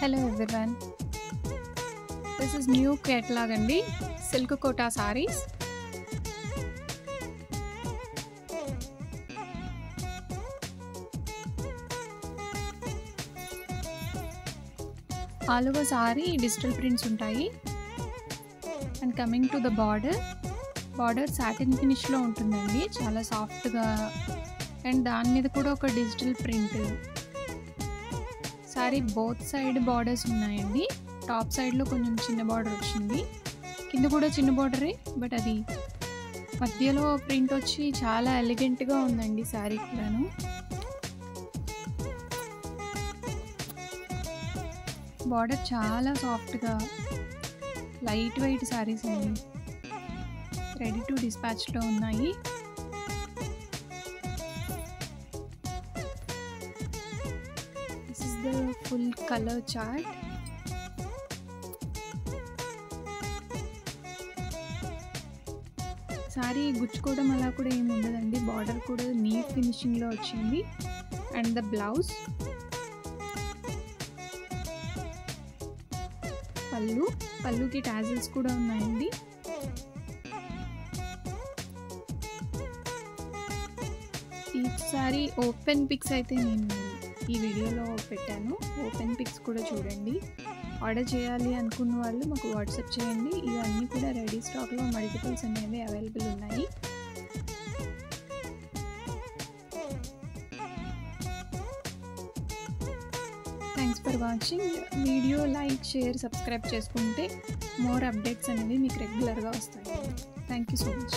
Hello everyone. This is new catalog andi silk kota sarees. All over saree digital prints untayi. And coming to the border satin finish lo untundandi, chaala soft ga, and dani meeda kuda oka digital print. Sorry both side borders ఉన్నాయండి. Top సైడ్లో కొంచెం చిన్న border వచ్చింది, కింద కూడా చిన్న బార్డరే, but అది మధ్యలో ప్రింట్ వచ్చి చాలా ఎలిగెంట్గా ఉందండి శారీ కూడాను. బార్డర్ చాలా సాఫ్ట్గా లైట్ వెయిట్ శారీస్ అండి, రెడీ టు డిస్పాచ్లో ఉన్నాయి. The full color chart. Sorry గుచ్చుకోవడం అలా కూడా ఏమి ఉండదండి, బార్డర్ కూడా నీట్ ఫినిషింగ్లో వచ్చింది. అండ్ ద పళ్ళుకి టాజిల్స్ కూడా ఉన్నాయండి. ఈ సారీ ఓపెన్ పిక్స్ అయితే నేను ఈ వీడియోలో పెట్టాను, ఓపెన్ పిక్స్ కూడా చూడండి. ఆర్డర్ చేయాలి అనుకున్న వాళ్ళు మాకు వాట్సాప్ చేయండి. ఇవన్నీ కూడా రెడీ స్టాక్లో మల్టిపుల్స్ అనేవి అవైలబుల్ ఉన్నాయి. Thanks for watching. Video like, share, subscribe చేసుకుంటే మోర్ అప్డేట్స్ అనేవి మీకు రెగ్యులర్గా వస్తాయి. Thank you so much.